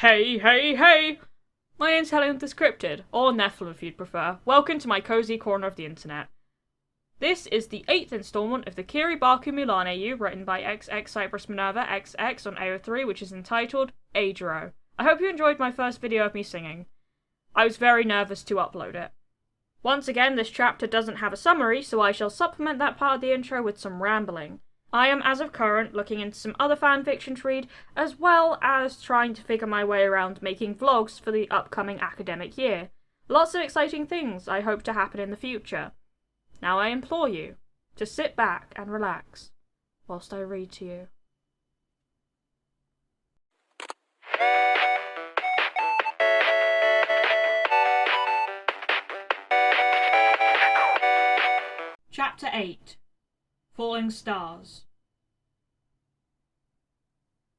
Hey, hey, hey! My name's Helen the Scripted, or Nephilim if you'd prefer. Welcome to my cozy corner of the internet. This is the 8th installment of the Kiribaku Mulan AU, written by XX Cypress Minerva XX on AO3, which is entitled Eijirou. I hope you enjoyed my first video of me singing. I was very nervous to upload it. Once again, this chapter doesn't have a summary, so I shall supplement that part of the intro with some rambling. I am, as of current, looking into some other fanfiction to read, as well as trying to figure my way around making vlogs for the upcoming academic year. Lots of exciting things I hope to happen in the future. Now I implore you to sit back and relax whilst I read to you. Chapter 8 Falling Stars.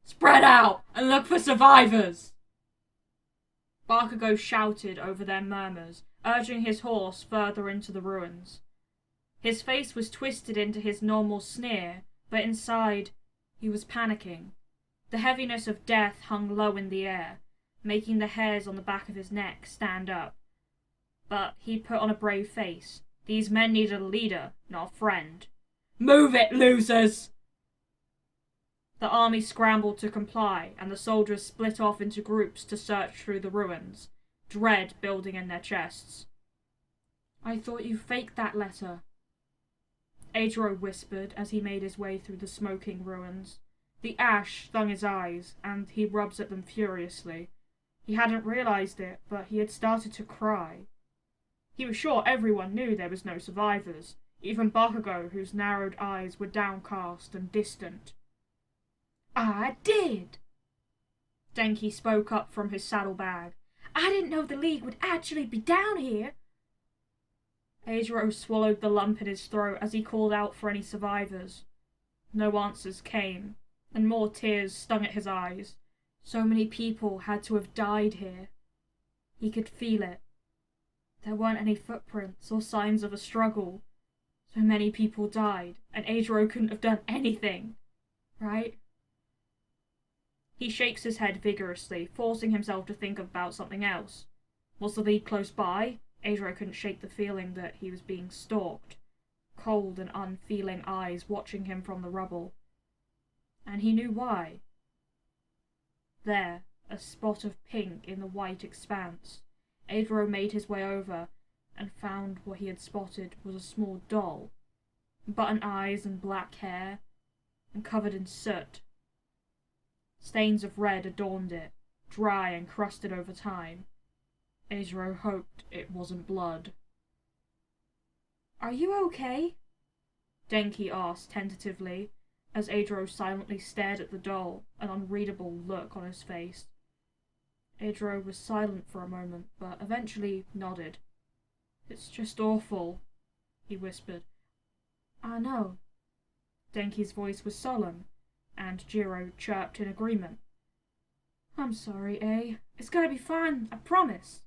Spread out and look for survivors! Bakugo shouted over their murmurs, urging his horse further into the ruins. His face was twisted into his normal sneer, but inside he was panicking. The heaviness of death hung low in the air, making the hairs on the back of his neck stand up. But he put on a brave face. These men needed a leader, not a friend. Move it, losers! The army scrambled to comply, and the soldiers split off into groups to search through the ruins, dread building in their chests. I thought you faked that letter, Eijirou whispered as he made his way through the smoking ruins. The ash stung his eyes, and he rubs at them furiously. He hadn't realized it, but he had started to cry. He was sure everyone knew there was no survivors, even Bakugo, whose narrowed eyes were downcast and distant. I did! Denki spoke up from his saddlebag. I didn't know the League would actually be down here. Eijirou swallowed the lump in his throat as he called out for any survivors. No answers came, and more tears stung at his eyes. So many people had to have died here. He could feel it. There weren't any footprints or signs of a struggle. So many people died, and Eijirou couldn't have done anything, right? He shakes his head vigorously, forcing himself to think about something else. Was the League close by? Eijirou couldn't shake the feeling that he was being stalked. Cold and unfeeling eyes watching him from the rubble. And he knew why. There, a spot of pink in the white expanse. Eijirou made his way over, and found what he had spotted was a small doll. Button eyes and black hair, and covered in soot. Stains of red adorned it, dry and crusted over time. Eijirou hoped it wasn't blood. Are you okay? Denki asked tentatively, as Eijirou silently stared at the doll, an unreadable look on his face. Eijirou was silent for a moment, but eventually nodded. It's just awful, he whispered. I know. Denki's voice was solemn, and Jiro chirped in agreement. I'm sorry, eh? It's gonna be fine, I promise.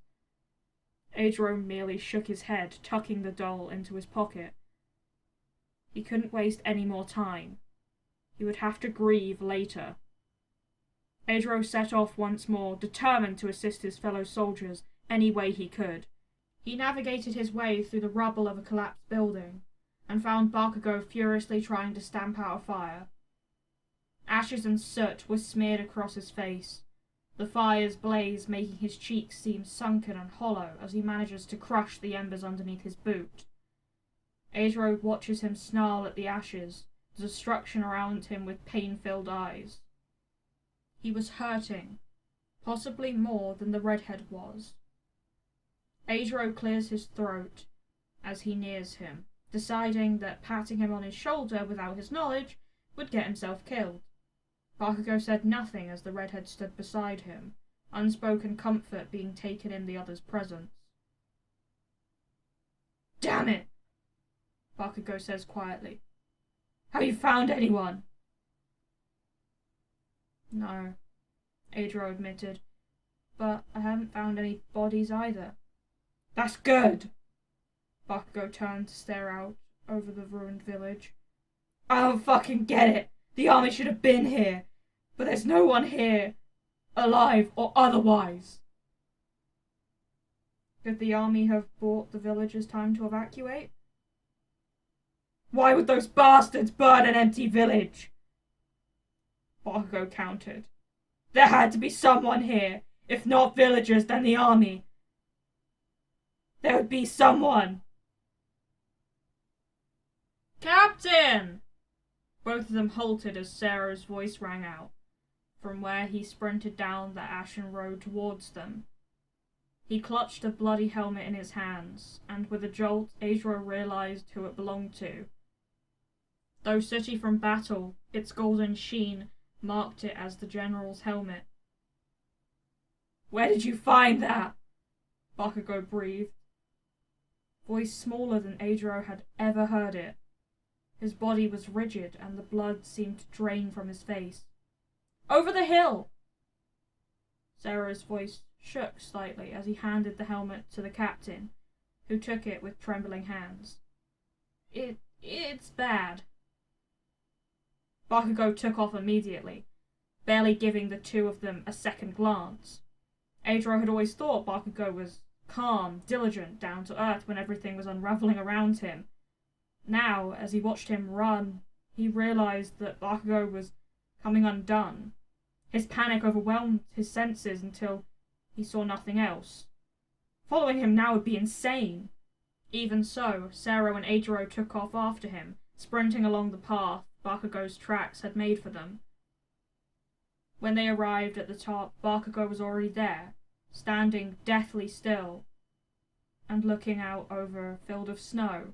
Eijirou merely shook his head, tucking the doll into his pocket. He couldn't waste any more time. He would have to grieve later. Eijirou set off once more, determined to assist his fellow soldiers any way he could. He navigated his way through the rubble of a collapsed building, and found Bakugo furiously trying to stamp out a fire. Ashes and soot were smeared across his face, the fire's blaze making his cheeks seem sunken and hollow as he manages to crush the embers underneath his boot. Eijirou watches him snarl at the ashes, the destruction around him with pain-filled eyes. He was hurting, possibly more than the redhead was. Eijirou clears his throat as he nears him, deciding that patting him on his shoulder without his knowledge would get himself killed. Bakugo said nothing as the redhead stood beside him, unspoken comfort being taken in the other's presence. Damn it! Bakugo says quietly. Have you found anyone? No, Eijirou admitted, but I haven't found any bodies either. That's good! Bakugo turned to stare out over the ruined village. I don't fucking get it! The army should have been here, but there's no one here. alive or otherwise. Could the army have bought the villagers time to evacuate? Why would those bastards burn an empty village? Bakugo countered. There had to be someone here. If not villagers, then the army. There would be someone. Captain! Both of them halted as Sero's voice rang out, from where he sprinted down the ashen road towards them. He clutched a bloody helmet in his hands, and with a jolt, Eijirou realized who it belonged to. Though sooty from battle, its golden sheen marked it as the general's helmet. Where did you find that? Bakugo breathed. Voice smaller than Eijirou had ever heard it. His body was rigid and the blood seemed to drain from his face. Over the hill! Sero's voice shook slightly as he handed the helmet to the captain, who took it with trembling hands. It's bad. Bakugo took off immediately, barely giving the two of them a second glance. Eijirou had always thought Bakugo was calm, diligent, down to earth when everything was unravelling around him. Now, as he watched him run, he realised that Bakugo was coming undone. His panic overwhelmed his senses until he saw nothing else. Following him now would be insane. Even so, Sero and Eijirou took off after him, sprinting along the path Bakugo's tracks had made for them. When they arrived at the top, Bakugo was already there, standing deathly still and looking out over a field of snow.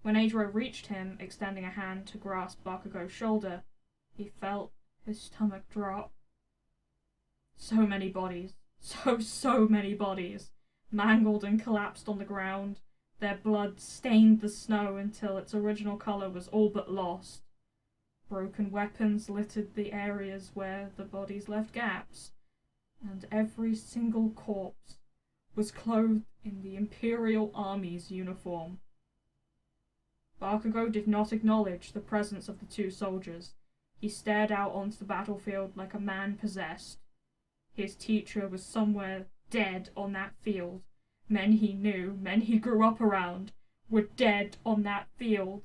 When Eijirou reached him, extending a hand to grasp Bakugo's shoulder, he felt his stomach drop. So many bodies, so many bodies, mangled and collapsed on the ground. Their blood stained the snow until its original colour was all but lost. Broken weapons littered the areas where the bodies left gaps, and every single corpse was clothed in the Imperial Army's uniform. Bakugo did not acknowledge the presence of the two soldiers. He stared out onto the battlefield like a man possessed. His teacher was somewhere dead on that field. Men he knew, men he grew up around, were dead on that field.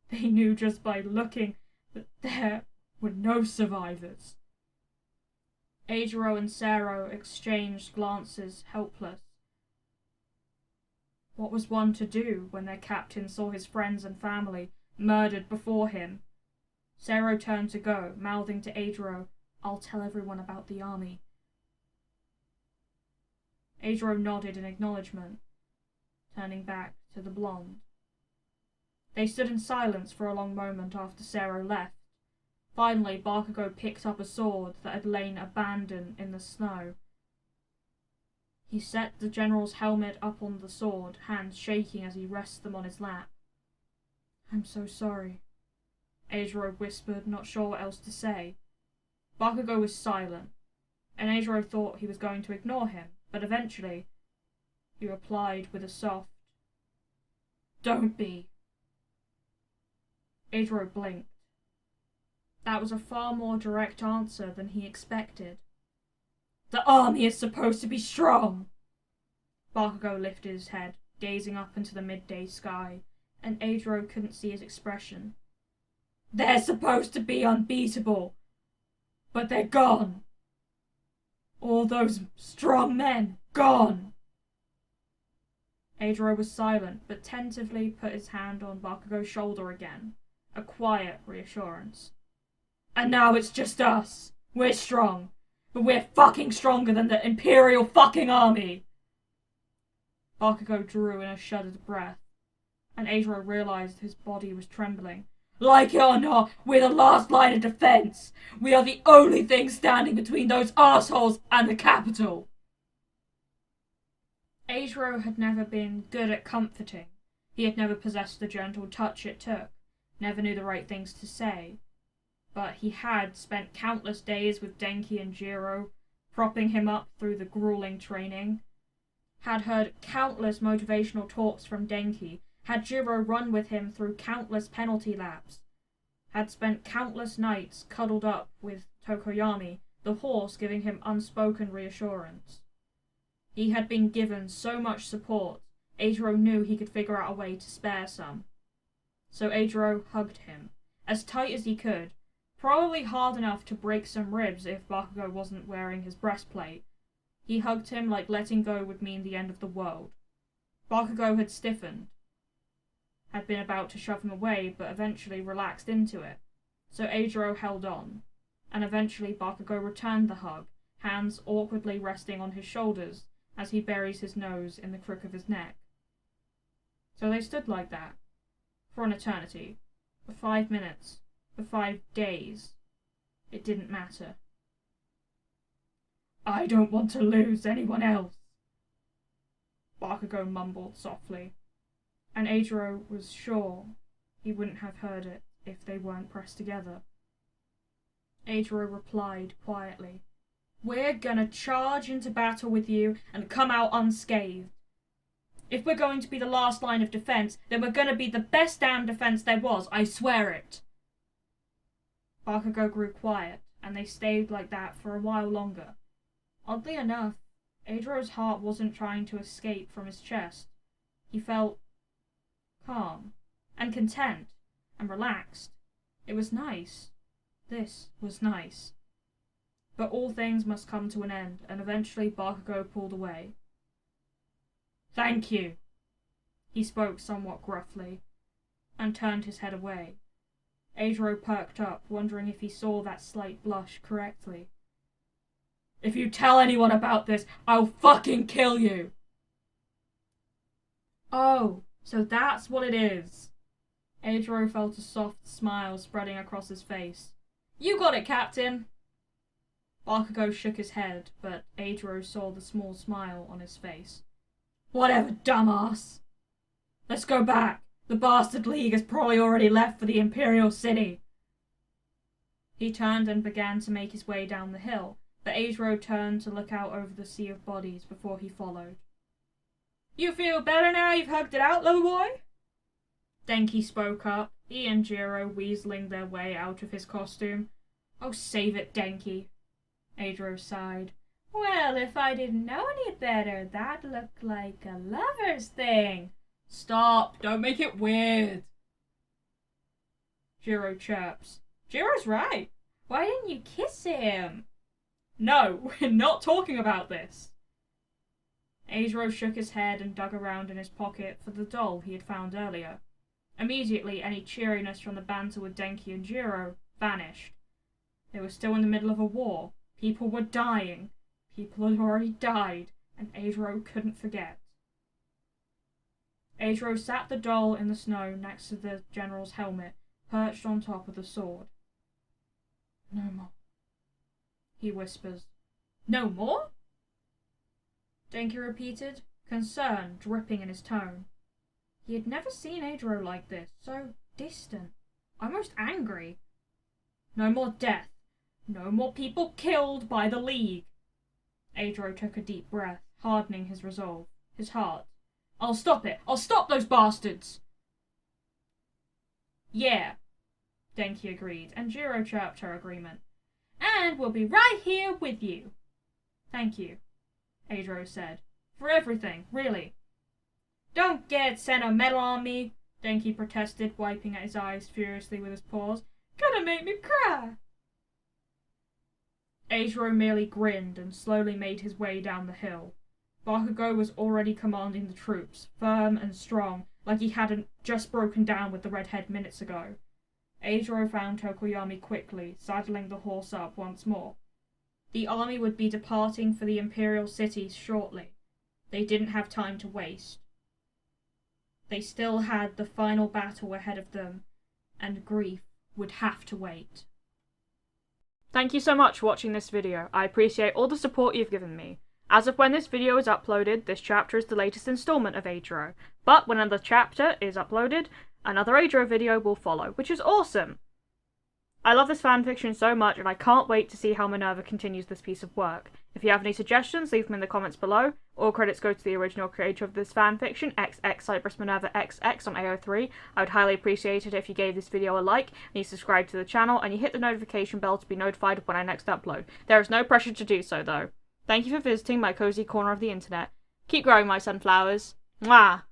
They knew just by looking that there were no survivors. Eijirou and Sero exchanged glances, helpless. What was one to do when their captain saw his friends and family murdered before him? Sero turned to go, mouthing to Eijirou, "I'll tell everyone about the army." Eijirou nodded in acknowledgement, turning back to the blonde. They stood in silence for a long moment after Sero left. Finally, Bakugo picked up a sword that had lain abandoned in the snow. He set the general's helmet up on the sword, hands shaking as he rested them on his lap. "I'm so sorry," Eijirou whispered, not sure what else to say. Bakugo was silent, and Eijirou thought he was going to ignore him, but eventually he replied with a soft, "Don't be." Eijirou blinked. That was a far more direct answer than he expected. "The army is supposed to be strong." Bakugo lifted his head, gazing up into the midday sky, and Eijirou couldn't see his expression. "They're supposed to be unbeatable, but they're gone. All those strong men, gone." Eijirou was silent, but tentatively put his hand on Bakugo's shoulder again, a quiet reassurance. "And now it's just us. We're strong. But we're fucking stronger than the Imperial fucking army." Bakugo drew in a shuddered breath, and Eijirou realized his body was trembling. "Like it or not, we're the last line of defense. We are the only thing standing between those assholes and the capital." Eijirou had never been good at comforting. He had never possessed the gentle touch it took, never knew the right things to say. But he had spent countless days with Denki and Jiro, propping him up through the grueling training. Had heard countless motivational talks from Denki, had Jiro run with him through countless penalty laps, had spent countless nights cuddled up with Tokoyami, the horse giving him unspoken reassurance. He had been given so much support, eijirou knew he could figure out a way to spare some. So eijirou hugged him, as tight as he could, probably hard enough to break some ribs if Bakugo wasn't wearing his breastplate. He hugged him like letting go would mean the end of the world. Bakugo had stiffened, had been about to shove him away, but eventually relaxed into it. So eijirou held on, and eventually Bakugo returned the hug, hands awkwardly resting on his shoulders as he buries his nose in the crook of his neck. So they stood like that, for an eternity, for 5 minutes, for 5 days. It didn't matter. "I don't want to lose anyone else," Bakugo mumbled softly, and eijirou was sure he wouldn't have heard it if they weren't pressed together. eijirou replied quietly, "We're gonna charge into battle with you and come out unscathed. If we're going to be the last line of defense, then we're gonna be the best damn defense there was, I swear it." Bakugo grew quiet, and they stayed like that for a while longer. Oddly enough, eijirou's heart wasn't trying to escape from his chest. He felt calm, and content, and relaxed. It was nice. This was nice. But all things must come to an end, and eventually Bakugo pulled away. "Thank you," he spoke somewhat gruffly, and turned his head away. eijirou perked up, wondering if he saw that slight blush correctly. "If you tell anyone about this, I'll fucking kill you!" "Oh, so that's what it is." eijirou felt a soft smile spreading across his face. "You got it, Captain." Bakugo shook his head, but eijirou saw the small smile on his face. "Whatever, dumbass. Let's go back. The Bastard League has probably already left for the Imperial City." He turned and began to make his way down the hill, but eijirou turned to look out over the sea of bodies before he followed. "You feel better now you've hugged it out, little boy?" Denki spoke up, he and Jiro weaseling their way out of his costume. "Oh, save it, Denki." eijirou sighed. "Well, if I didn't know any better, that looked like a lover's thing." "Stop, don't make it weird." Jiro chirps. "Jiro's right. Why didn't you kiss him?" "No, we're not talking about this." eijirou shook his head and dug around in his pocket for the doll he had found earlier. Immediately, any cheeriness from the banter with Denki and Jiro vanished. They were still in the middle of a war. People were dying. People had already died, and eijirou couldn't forget. eijirou sat the doll in the snow next to the general's helmet, perched on top of the sword. "No more," he whispers. "No more?" Denki repeated, concern dripping in his tone. He had never seen eijirou like this, so distant, almost angry. "No more death. No more people killed by the League." eijirou took a deep breath, hardening his resolve, his heart. "I'll stop it. I'll stop those bastards." "Yeah," Denki agreed, and Jiro chirped her agreement. "And we'll be right here with you." "Thank you," eijirou said. "For everything, really." "Don't get sentimental on me," Denki protested, wiping at his eyes furiously with his paws. "Gonna make me cry." eijirou merely grinned and slowly made his way down the hill. Bakugo was already commanding the troops, firm and strong, like he hadn't just broken down with the redhead minutes ago. eijirou found Tokoyami quickly, saddling the horse up once more. The army would be departing for the Imperial City shortly. They didn't have time to waste. They still had the final battle ahead of them, and grief would have to wait. Thank you so much for watching this video. I appreciate all the support you've given me. As of when this video is uploaded, this chapter is the latest installment of eijirou, but when another chapter is uploaded, another eijirou video will follow, which is awesome! I love this fanfiction so much, and I can't wait to see how Minerva continues this piece of work. If you have any suggestions, leave them in the comments below. All credits go to the original creator of this fanfiction, XX Cypress Minerva XX on AO3. I would highly appreciate it if you gave this video a like, and you subscribe to the channel, and you hit the notification bell to be notified when I next upload. There is no pressure to do so, though. Thank you for visiting my cozy corner of the internet. Keep growing, my sunflowers. Mwah!